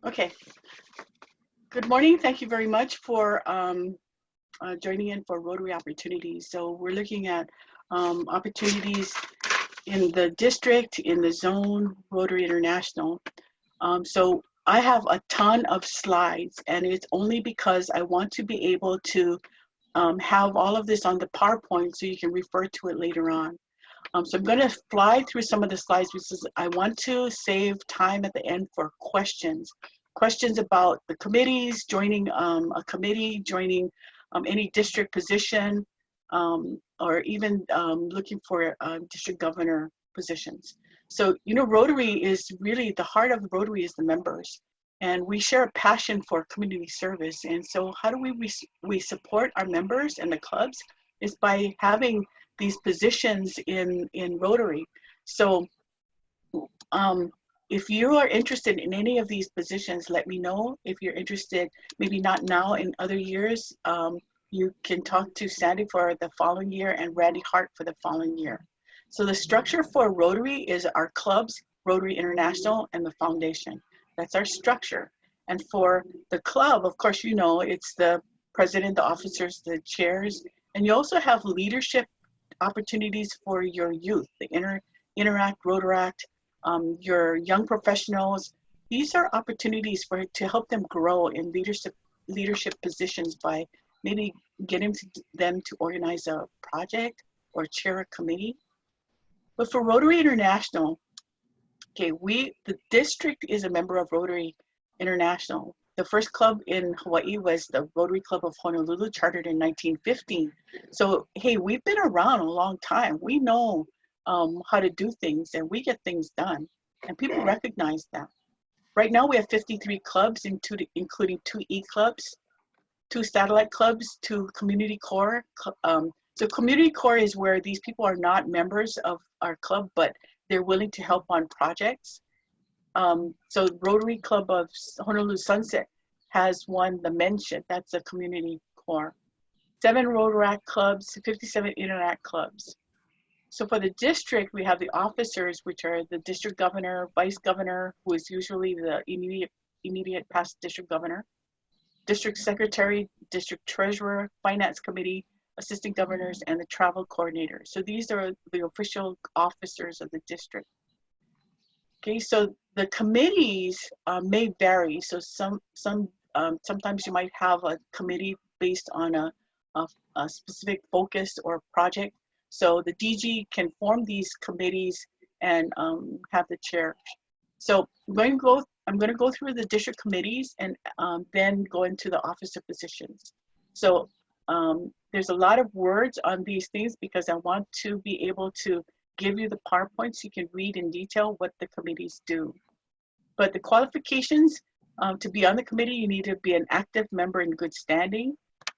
Okay. Good morning. Thank you very much for joining in for Rotary Opportunities. So we're looking at opportunities in the district, in the zone, Rotary International. So I have a ton of slides, and it's only because I want to be able to have all of this on the PowerPoint so you can refer to it later on. So I'm going to fly through some of the slides because I want to save time at the end for questions. Questions about the committees, joining a committee, joining any district position, or even looking for district governor positions. So, you know, Rotary is really, the heart of Rotary is the members. And we share a passion for community service. And so how do we support our members and the clubs is by having these positions in Rotary. So if you are interested in any of these positions, let me know. If you're interested, maybe not now, in other years, you can talk to Sandy for the following year and Randy Hart for the following year. So the structure for Rotary is our clubs, Rotary International, and the foundation. That's our structure. And for the club, of course, you know, it's the president, the officers, the chairs, and you also have leadership opportunities for your youth, the Interact, Rotaract, your young professionals. These are opportunities to help them grow in leadership positions by maybe getting them to organize a project or chair a committee. But for Rotary International, okay, the district is a member of Rotary International. The first club in Hawaii was the Rotary Club of Honolulu, chartered in 1915. So, hey, we've been around a long time. We know how to do things, and we get things done, and people recognize that. Right now, we have 53 clubs, including 2 E-clubs, 2 satellite clubs, 2 community core. So community core is where these people are not members of our club, but they're willing to help on projects. So Rotary Club of Honolulu Sunset has one, the Mention, that's a community core. 7 Rotaract clubs, 57 Interact clubs. So for the district, we have the officers, which are the district governor, vice governor, who is usually the immediate past district governor, district secretary, district treasurer, finance committee, assistant governors, and the travel coordinator. So these are the official officers of the district. Okay, so the committees may vary. So sometimes you might have a committee based on a specific focus or project. So the DG can form these committees and have the chair. So I'm going to go through the district committees and then go into the officer positions. So there's a lot of words on these things because I want to be able to give you the PowerPoint so you can read in detail what the committees do. But the qualifications to be on the committee, you need to be an active member in good standing,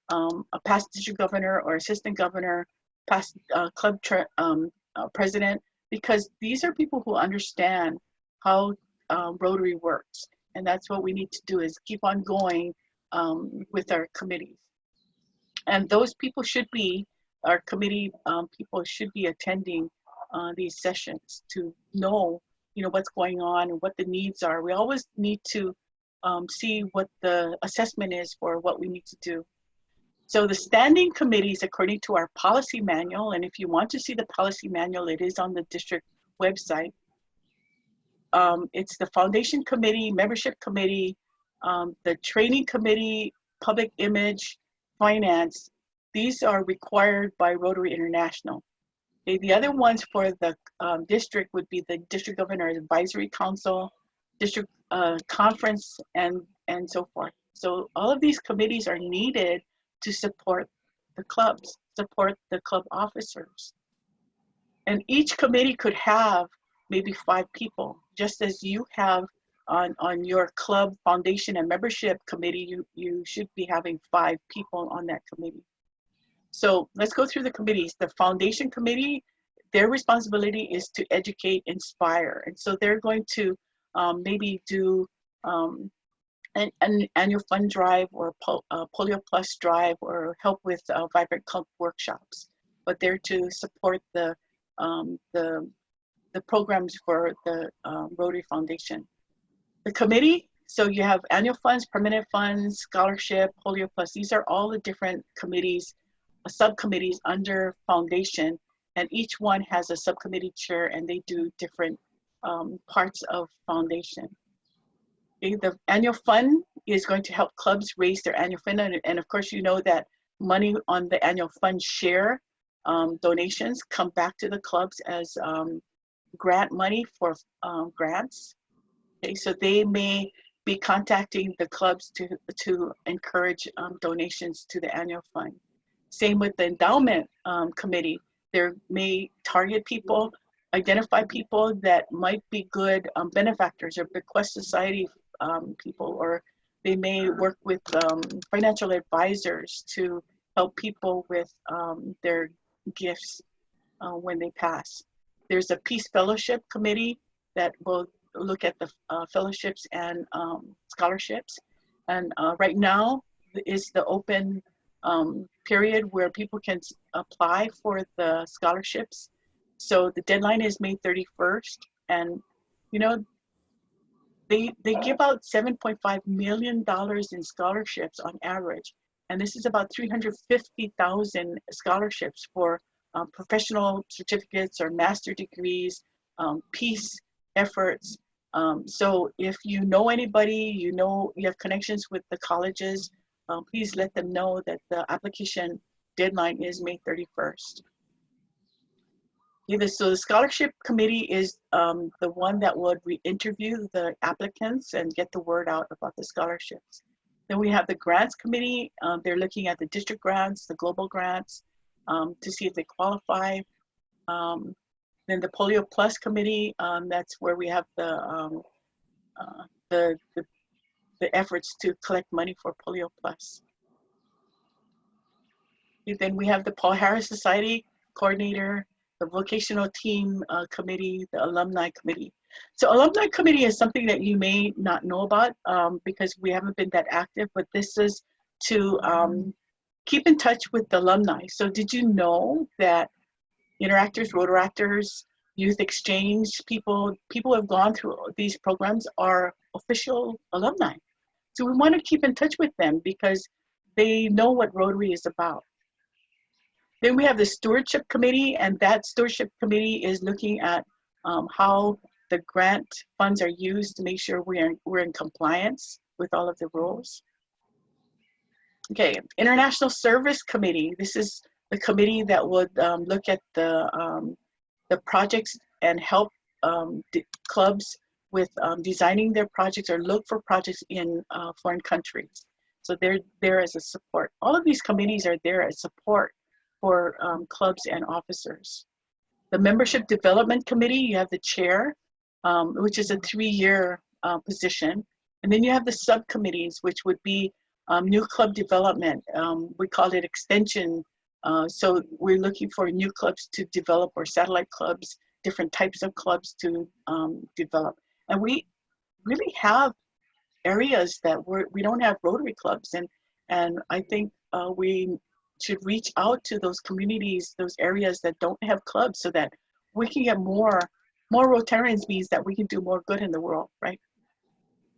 a past district governor or assistant governor, past club president, because these are people who understand how Rotary works. And that's what we need to do, is keep on going with our committees. And those people should be, our committee people should be attending these sessions to know, you know, what's going on and what the needs are. We always need to see what the assessment is for what we need to do. So the standing committees, according to our policy manual, and if you want to see the policy manual, it is on the district website. It's the foundation committee, membership committee, the training committee, public image, finance. These are required by Rotary International. Okay, the other ones for the district would be the District Governor Advisory Council, District Conference, and so forth. So all of these committees are needed to support the clubs, support the club officers. And each committee could have maybe 5 people, just as you have on your club, foundation, and membership committee, you should be having 5 people on that committee. So let's go through the committees. The foundation committee, their responsibility is to educate, inspire. And so they're going to maybe do an annual fund drive or polio plus drive or help with vibrant club workshops, but they're to support the programs for the Rotary Foundation. The committee, so you have annual funds, permanent funds, scholarship, polio plus. These are all the different committees, subcommittees under foundation, and each one has a subcommittee chair, and they do different parts of foundation. Okay, the annual fund is going to help clubs raise their annual fund, and of course you know that money on the annual fund share donations come back to the clubs as grant money for grants. Okay, so they may be contacting the clubs to encourage donations to the annual fund. Same with the endowment committee. They may target people, identify people that might be good benefactors or bequest society people, or they may work with financial advisors to help people with their gifts when they pass. There's a Peace Fellowship Committee that will look at the fellowships and scholarships. And right now is the open period where people can apply for the scholarships. So the deadline is May 31st. And, you know, they give out $7.5 million in scholarships on average. And this is about 350,000 scholarships for professional certificates or master degrees, peace efforts. So if you know anybody, you know you have connections with the colleges, please let them know that the application deadline is May 31st. So the scholarship committee is the one that would interview the applicants and get the word out about the scholarships. Then we have the grants committee. They're looking at the district grants, the global grants, to see if they qualify. Then the Polio Plus committee, that's where we have the efforts to collect money for Polio Plus. Then we have the Paul Harris Society coordinator, the vocational team committee, the alumni committee. So alumni committee is something that you may not know about because we haven't been that active, but this is to keep in touch with the alumni. So did you know that Interactors, Rotaractors, Youth Exchange people who have gone through these programs are official alumni. So we want to keep in touch with them because they know what Rotary is about. Then we have the Stewardship Committee, and that Stewardship Committee is looking at how the grant funds are used to make sure we're in compliance with all of the rules. Okay, International Service Committee. This is the committee that would look at the projects and help clubs with designing their projects or look for projects in foreign countries. So they're there as a support. All of these committees are there as support for clubs and officers. The Membership Development Committee, you have the chair, which is a 3-year position. And then you have the subcommittees, which would be new club development. We call it extension. So we're looking for new clubs to develop, or satellite clubs, different types of clubs to develop. And we really have areas that we don't have Rotary clubs. And I think we should reach out to those communities, those areas that don't have clubs, so that we can get more Rotarians, means that we can do more good in the world, right?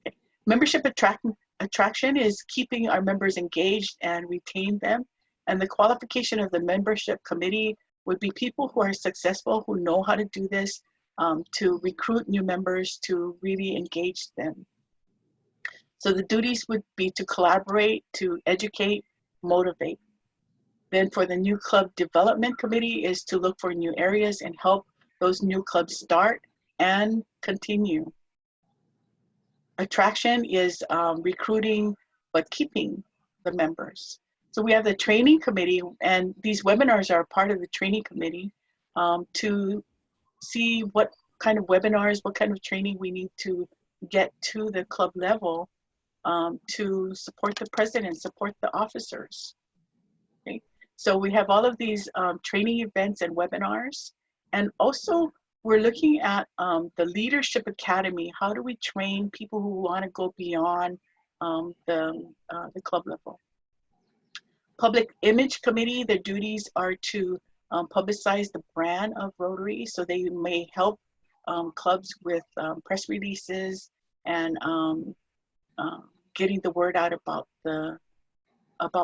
Okay. Membership attraction is keeping our members engaged and retain them. And the qualification of the membership committee would be people who are successful, who know how to do this, to recruit new members, to really engage them. So the duties would be to collaborate, to educate, motivate. Then for the new club development committee is to look for new areas and help those new clubs start and continue. Attraction is recruiting, but keeping the members. So we have the training committee, and these webinars are part of the training committee to see what kind of webinars, what kind of training we need to get to the club level to support the president, support the officers. Okay. So we have all of these training events and webinars. And also we're looking at the Leadership Academy. How do we train people who want to go beyond the club level. Public Image Committee, their duties are to publicize the brand of Rotary, so they may help clubs with press releases and getting the word out about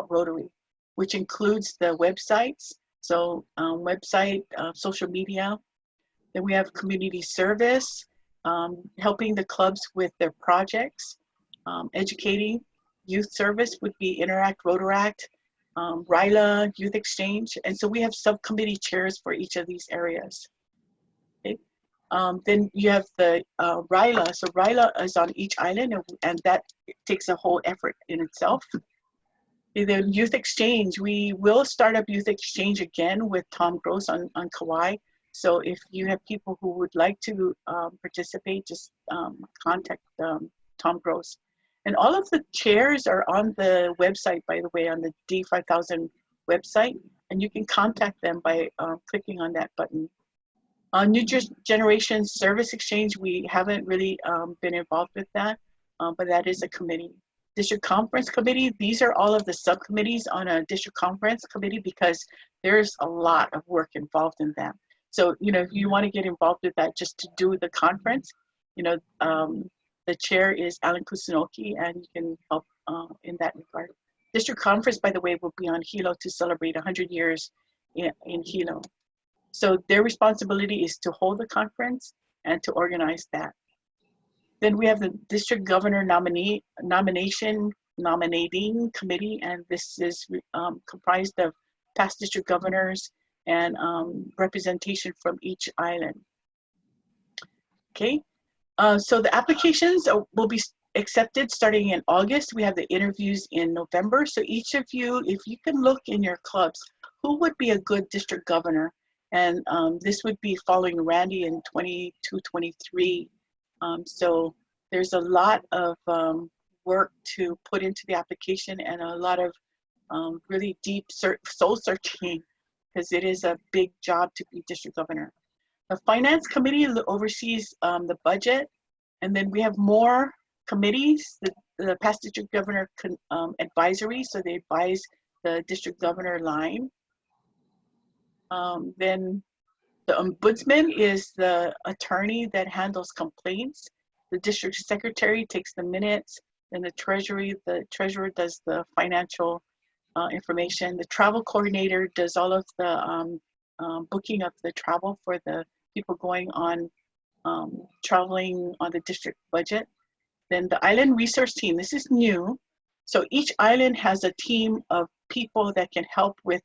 Rotary, which includes the websites, so website, social media. Then we have community service, helping the clubs with their projects, educating. Youth service would be Interact, Rotaract, RILA, Youth Exchange. And so we have subcommittee chairs for each of these areas. Okay. Then you have the RILA. So RILA is on each island, and that takes a whole effort in itself. And then Youth Exchange, we will start up Youth Exchange again with Tom Gross on Kauai. So if you have people who would like to participate, just contact Tom Gross. And all of the chairs are on the website, by the way, on the D5000 website, and you can contact them by clicking on that button. New Generation Service Exchange, we haven't really been involved with that, but that is a committee. District Conference Committee, these are all of the subcommittees on a District Conference Committee because there's a lot of work involved in them. So, you know, if you want to get involved with that just to do the conference, you know, the chair is Alan Kusunoki, and you can help in that regard. District Conference, by the way, will be on Hilo to celebrate 100 years in Hilo. So their responsibility is to hold the conference and to organize that. Then we have the District Governor Nominating Committee, and this is comprised of past district governors and representation from each island. Okay. So the applications will be accepted starting in August. We have the interviews in November. So each of you, if you can look in your clubs, who would be a good district governor? And this would be following Randy in 22-23. So there's a lot of work to put into the application and a lot of really deep soul searching, because it is a big job to be district governor. The Finance Committee oversees the budget, and then we have more committees. The past district governor advisory, so they advise the district governor line. Then the ombudsman is the attorney that handles complaints. The district secretary takes the minutes, and the treasurer does the financial information. The travel coordinator does all of the booking of the travel for the people going on traveling on the district budget. Then the island resource team, this is new. So each island has a team of people that can help with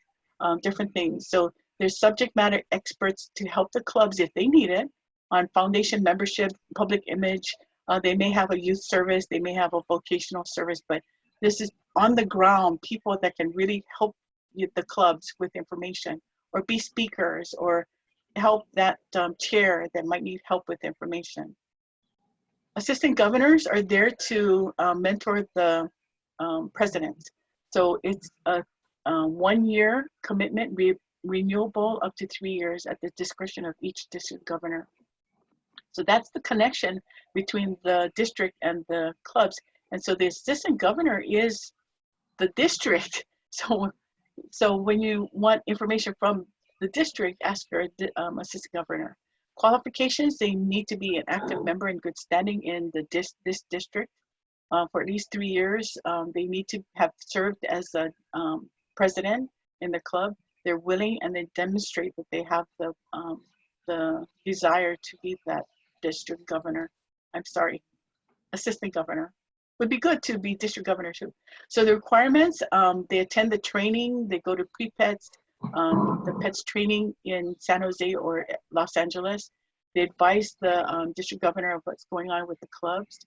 different things. So there's subject matter experts to help the clubs if they need it on foundation membership, public image. They may have a youth service, they may have a vocational service, but this is on the ground, people that can really help the clubs with information, or be speakers, or help that chair that might need help with information. Assistant governors are there to mentor the presidents. So it's a 1-year commitment, renewable up to 3 years at the discretion of each district governor. So that's the connection between the district and the clubs. And so the assistant governor is the district. So when you want information from the district, ask your assistant governor. Qualifications, they need to be an active member in good standing in this district for at least 3 years. They need to have served as a president in the club. They're willing, and they demonstrate that they have the desire to be that district governor. I'm sorry, assistant governor. Would be good to be district governor too. So the requirements, they attend the training, they go to pre-PETS, the PETS training in San Jose or Los Angeles. They advise the district governor of what's going on with the clubs.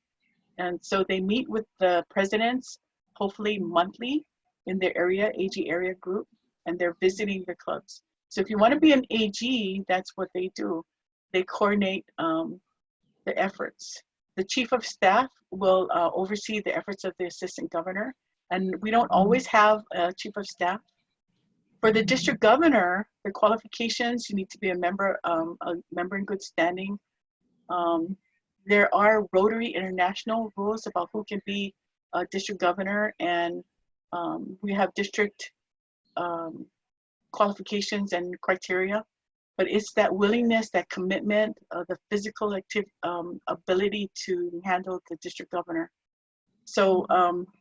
And so they meet with the presidents, hopefully monthly, in their area, AG area group, and they're visiting the clubs. So if you want to be an AG, that's what they do. They coordinate the efforts. The chief of staff will oversee the efforts of the assistant governor, and we don't always have a chief of staff. For the district governor, the qualifications, you need to be a member in good standing. There are Rotary International rules about who can be district governor, and we have district qualifications and criteria, but it's that willingness, that commitment, the physical ability to handle the district governor. So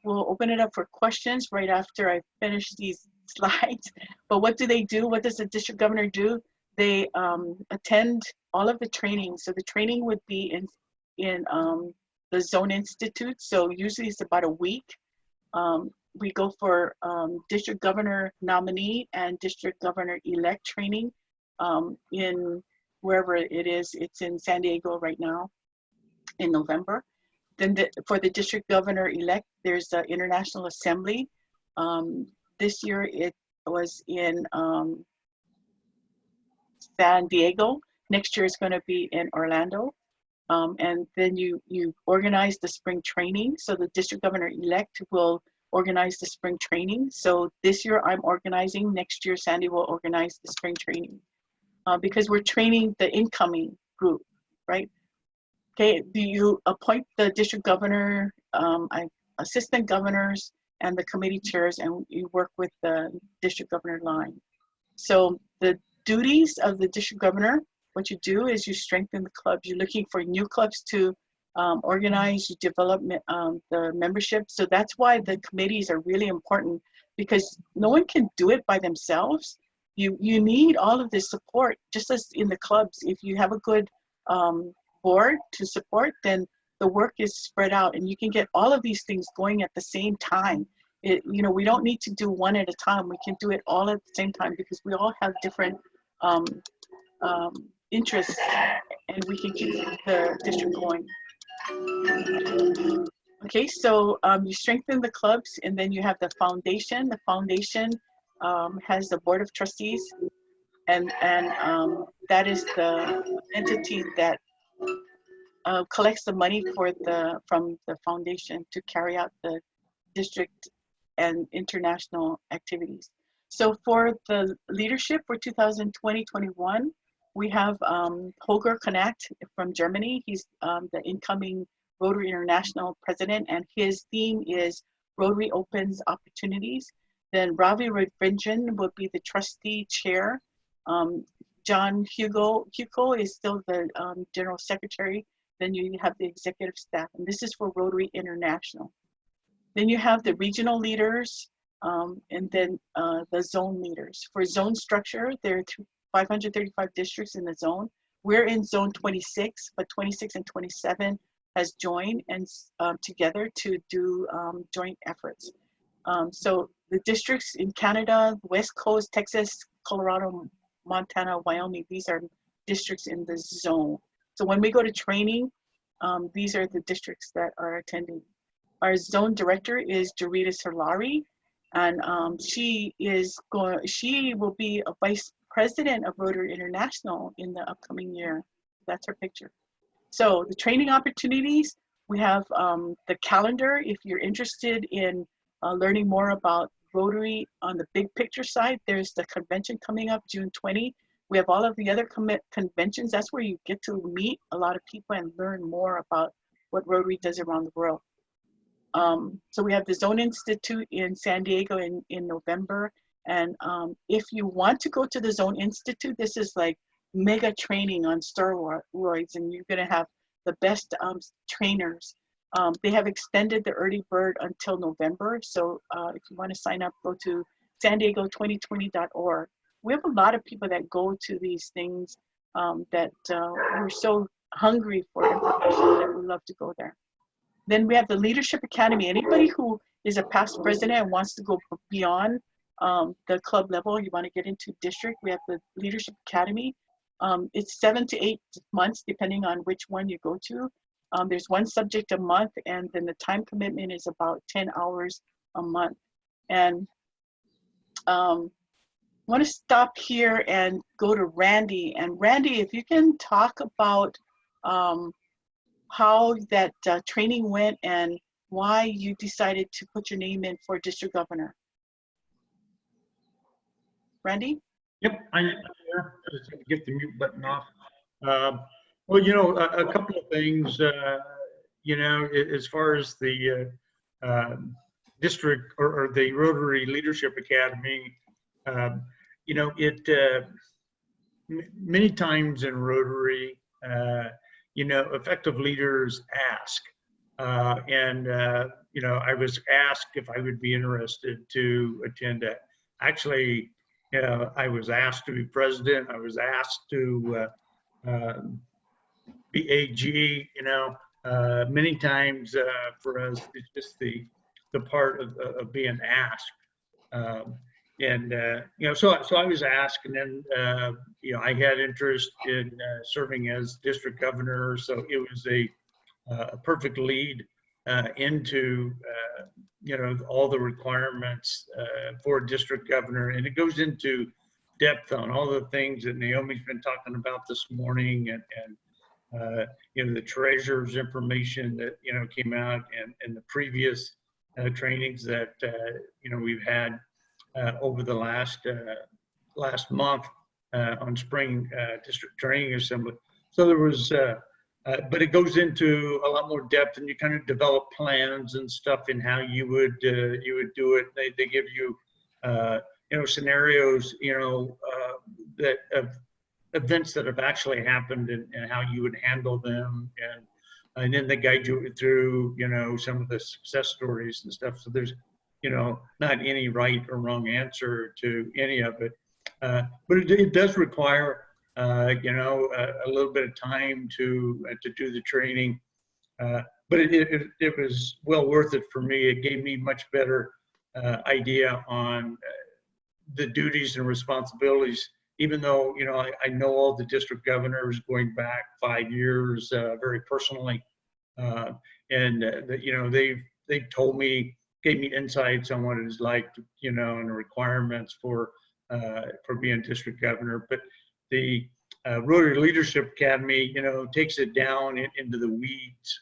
we'll open it up for questions right after I finish these slides. But what do they do? What does the district governor do? They attend all of the training. So the training would be in the Zone Institute. So usually it's about a week. We go for district governor nominee and district governor elect training in wherever it is. It's in San Diego right now in November. Then for the district governor elect, there's the International Assembly. This year it was in San Diego. Next year is going to be in Orlando. And then you organize the spring training. So the district governor elect will organize the spring training. So this year I'm organizing, next year Sandy will organize the spring training because we're training the incoming group, right? Okay, do you appoint the district governor, assistant governors, and the committee chairs, and you work with the district governor line. So the duties of the district governor, what you do is you strengthen the clubs. You're looking for new clubs to organize, you develop the membership. So that's why the committees are really important, because no one can do it by themselves. You need all of this support, just as in the clubs. If you have a good board to support, then the work is spread out and you can get all of these things going at the same time. You know, we don't need to do one at a time. We can do it all at the same time because we all have different interests, and we can keep the district going. Okay, so you strengthen the clubs, and then you have the foundation. The foundation has the board of trustees, and that is the entity that collects the money from the foundation to carry out the district and international activities. So for the leadership for 2020-21, we have Holger Knacht from Germany. He's the incoming Rotary International president, and his theme is Rotary Opens Opportunities. Then Ravi Ravinjan will be the trustee chair. John Hugo is still the general secretary. Then you have the executive staff, and this is for Rotary International. Then you have the regional leaders, and then the zone leaders. For zone structure, there are 535 districts in the zone. We're in zone 26, but 26 and 27 has joined and together to do joint efforts. So the districts in Canada, West Coast, Texas, Colorado, Montana, Wyoming, these are districts in the zone. So when we go to training, these are the districts that are attending. Our zone director is Jarita Solari, and she will be a vice president of Rotary International in the upcoming year. That's her picture. So the training opportunities, we have the calendar. If you're interested in learning more about Rotary on the big picture side, there's the convention coming up June 20. We have all of the other conventions. That's where you get to meet a lot of people and learn more about what Rotary does around the world. So we have the Zone Institute in San Diego in November. And if you want to go to the Zone Institute, this is like mega training on steroids, and you're gonna have the best trainers. They have extended the early bird until November. So if you wanna sign up, go to sandiego2020.org. We have a lot of people that go to these things that we're so hungry for information that we love to go there. Then we have the Leadership Academy. Anybody who is a past president and wants to go beyond the club level, you want to get into district, we have the Leadership Academy. It's 7 to 8 months, depending on which one you go to. There's one subject a month, and then the time commitment is about 10 hours a month. And I want to stop here and go to Randy. And Randy, if you can talk about how that training went and why you decided to put your name in for district governor. Randy? Yep, I'm here. I just have to get the mute button off. Well, you know, a couple of things, you know, as far as the district or the Rotary Leadership Academy, you know, many times in Rotary, you know, effective leaders ask, you know, I was asked if I would be interested to attend it. Actually, you know, I was asked to be president. I was asked to be AG, you know, many times for us, it's just the part of being asked. You know, so I was asked, and then, you know, I had interest in serving as district governor. So it was a perfect lead into, you know, all the requirements for district governor. And it goes into depth on all the things that Naomi's been talking about this morning, and you know, the treasurer's information that, you know, came out, and the previous trainings that, you know, we've had over the last month on spring district training assembly. So there was, but it goes into a lot more depth, and you kind of develop plans and stuff in how you would do it. They give you, you know, scenarios, you know, that of events that have actually happened, and how you would handle them, and then they guide you through, you know, some of the success stories and stuff. So there's, you know, not any right or wrong answer to any of it, but it does require, you know, a little bit of time to do the training, but it was well worth it for me. It gave me much better idea on the duties and responsibilities, even though, you know, I know all the district governors going back 5 years very personally, you know, they've told me, gave me insights on what it is like, you know, and the requirements for being district governor. But the Rotary Leadership Academy, you know, takes it down into the weeds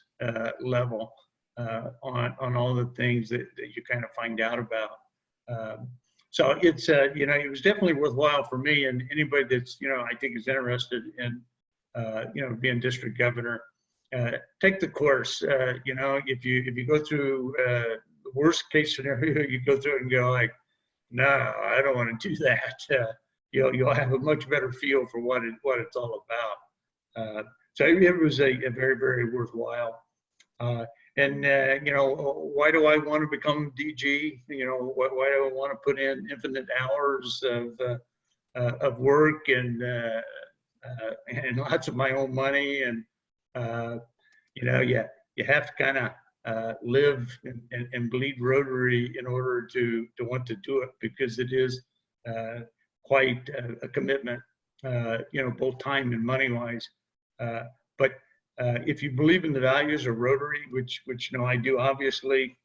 level on all the things that you kind of find out about. So it's, you know, it was definitely worthwhile for me, and anybody that's, you know, I think is interested in, you know, being district governor, take the course. You know, if you go through the worst case scenario, you go through it and go like, no, I don't want to do that. You'll have a much better feel for what it's all about. So it was a very, very worthwhile. You know, why do I want to become DG? You know, why do I want to put in infinite hours of work and lots of my own money? And you know, you have to kind of live and bleed Rotary in order to want to do it, because it is quite a commitment, you know, both time and money wise. But if you believe in the values of Rotary, which you know I do, obviously,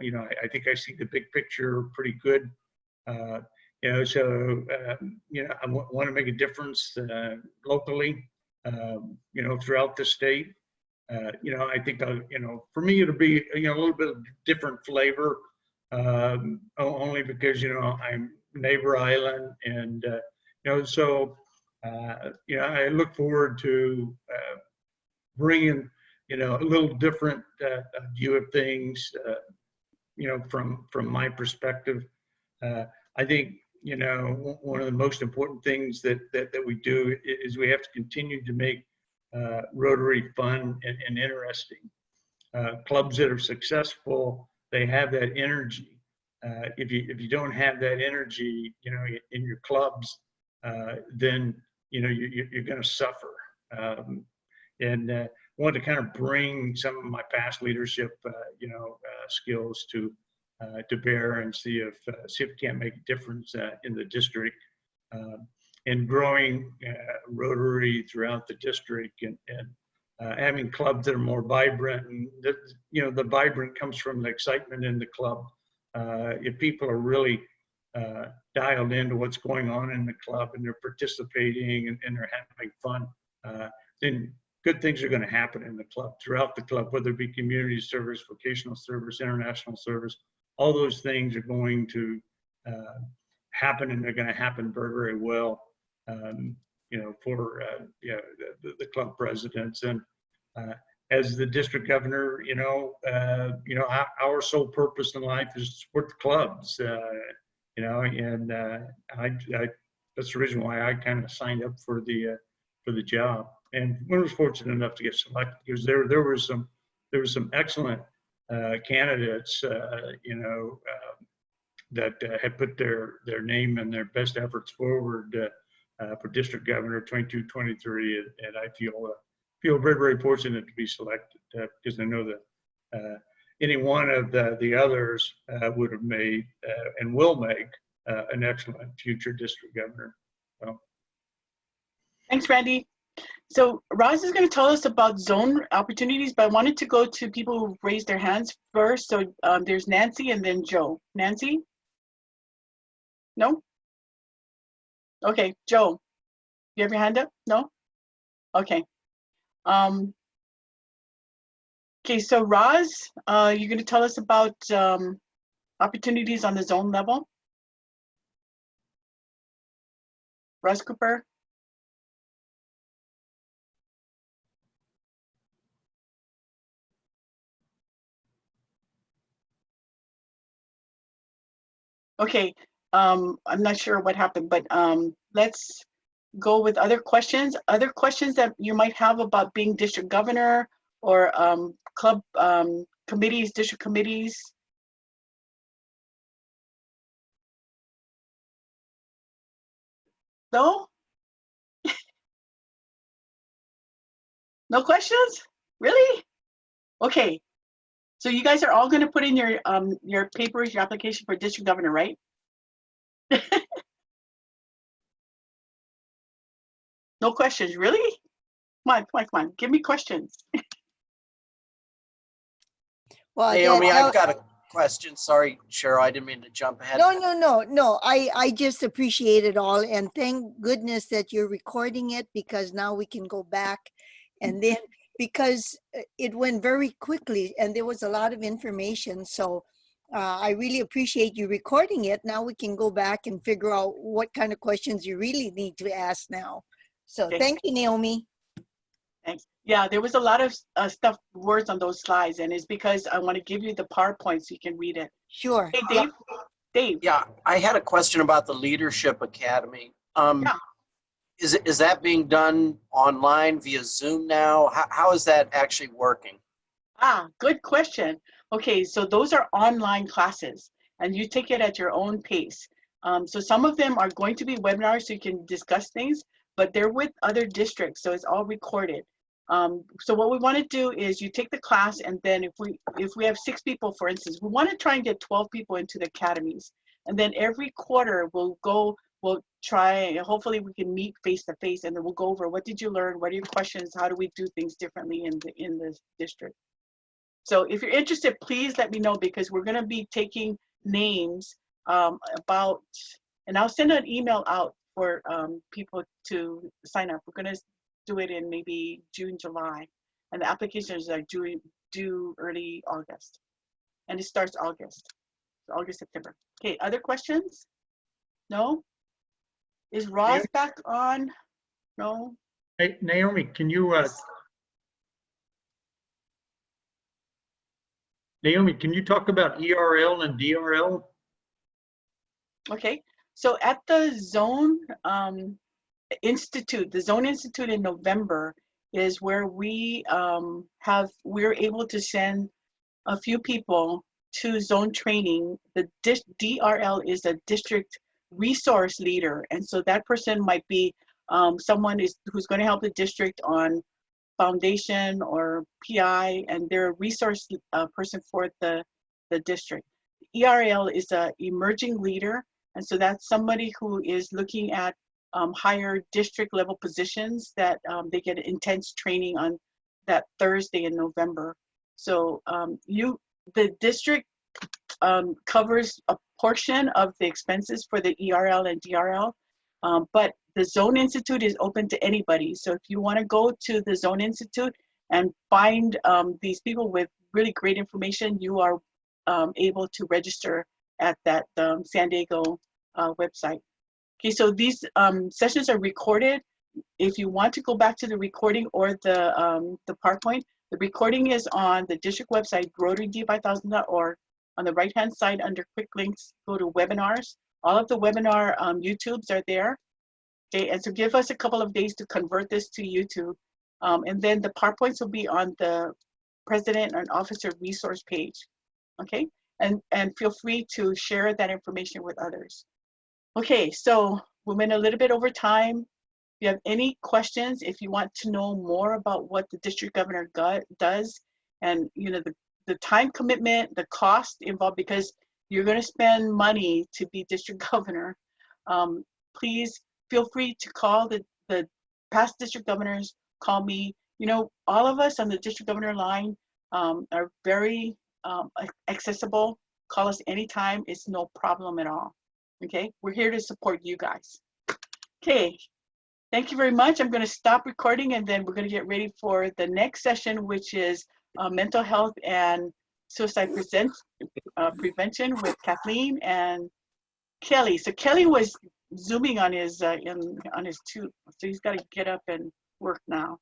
you know, I think I see the big picture pretty good. You know, so you know, I want to make a difference locally, you know, throughout the state. You know, I think you know, for me it'll be, you know, a little bit of different flavor, only because, you know, I'm neighbor island, and you know, so you know, I look forward to bringing, you know, a little different view of things, you know, from my perspective. I think, you know, one of the most important things that we do is we have to continue to make Rotary fun and interesting. Clubs that are successful, they have that energy. If you don't have that energy, you know, in your clubs, then, you know, you're going to suffer. And wanted to kind of bring some of my past leadership, you know, skills to bear, and see if we can't make a difference in the district, and growing Rotary throughout the district, and having clubs that are more vibrant. And you know, the vibrant comes from the excitement in the club. If people are really dialed into what's going on in the club, and they're participating, and they're having fun, then good things are going to happen in the club, throughout the club, whether it be community service, vocational service, international service. All those things are going to happen, and they're going to happen very, very well, you know, for you know, the club presidents. And as the district governor, our sole purpose in life is to support the clubs, and that's the reason why I kind of signed up for the job. And I was fortunate enough to get selected because there were some excellent candidates, that had put their name and their best efforts forward for district governor 22-23, and I feel very, very fortunate to be selected because I know that any one of the others would have made and will make an excellent future district governor. So. Thanks, Randy. So Roz is going to tell us about zone opportunities, but I wanted to go to people who raised their hands first. So there's Nancy and then Joe. Nancy? No? Okay, Joe, you have your hand up? No? Okay. Okay, so Roz, you're going to tell us about opportunities on the zone level. Roz Cooper. Okay, I'm not sure what happened, but let's go with other questions. Other questions that you might have about being district governor or club committees, district committees. No? No questions? Really? Okay. So you guys are all going to put in your papers, your application for district governor, right? No questions, really? Come on, give me questions. Well, Naomi, I've got a question. Sorry, Cheryl, I didn't mean to jump ahead. No. I just appreciate it all, and thank goodness that you're recording it, because now we can go back, and then because it went very quickly and there was a lot of information. So I really appreciate you recording it. Now we can go back and figure out what kind of questions you really need to ask now. So Okay. Thank you, Naomi. Thanks. Yeah, there was a lot of words on those slides, and it's because I want to give you the PowerPoint so you can read it. Sure. Hey, Dave. Dave. Yeah, I had a question about the Leadership Academy. Yeah. Is that being done online via Zoom now? How is that actually working? Good question. Okay, so those are online classes, and you take it at your own pace. So some of them are going to be webinars so you can discuss things, but they're with other districts, so it's all recorded. So what we want to do is you take the class, and then if we have 6 people, for instance, we want to try and get 12 people into the academies, and then every quarter we'll try, hopefully we can meet face to face, and then we'll go over what did you learn, what are your questions, how do we do things differently in the district. So if you're interested, please let me know, because we're going to be taking names about, and I'll send an email out for people to sign up. We're going to do it in maybe June, July, and the applications are due early August, and it starts August, September. Okay, other questions? No? Is Roz back on? No? Hey, Naomi, can you talk about ERL and DRL? Okay, so at the Zone Institute, the Zone Institute in November is where we're able to send a few people to zone training. The DRL is a district resource leader, and so that person might be someone who's going to help the district on foundation or PI, and they're a resource person for the district. ERL is a emerging leader, and so that's somebody who is looking at higher district level positions that they get intense training on that Thursday in November. So the district covers a portion of the expenses for the ERL and DRL, but the Zone Institute is open to anybody. So if you want to go to the Zone Institute and find these people with really great information, you are able to register at that San Diego website. Okay, so these sessions are recorded. If you want to go back to the recording or the PowerPoint, The recording is on the district website, rotaryd5000.org. On the right-hand side under quick links, go to webinars. All of the webinar YouTubes are there. Okay, and so give us a couple of days to convert this to YouTube. And then the PowerPoints will be on the President and Officer resource page. Okay, and feel free to share that information with others. Okay, so we went a little bit over time. If you have any questions, if you want to know more about what the district governor does, and you know the time commitment, the cost involved, because you're going to spend money to be district governor, please feel free to call the past district governors, call me. You know, all of us on the district governor line are very accessible. Call us anytime. It's no problem at all. Okay, we're here to support you guys. Okay, thank you very much. I'm going to stop recording and then we're going to get ready for the next session, which is mental health and suicide prevention with Kathleen and Kelly. So Kelly was zooming on his tube, so he's got to get up and work now.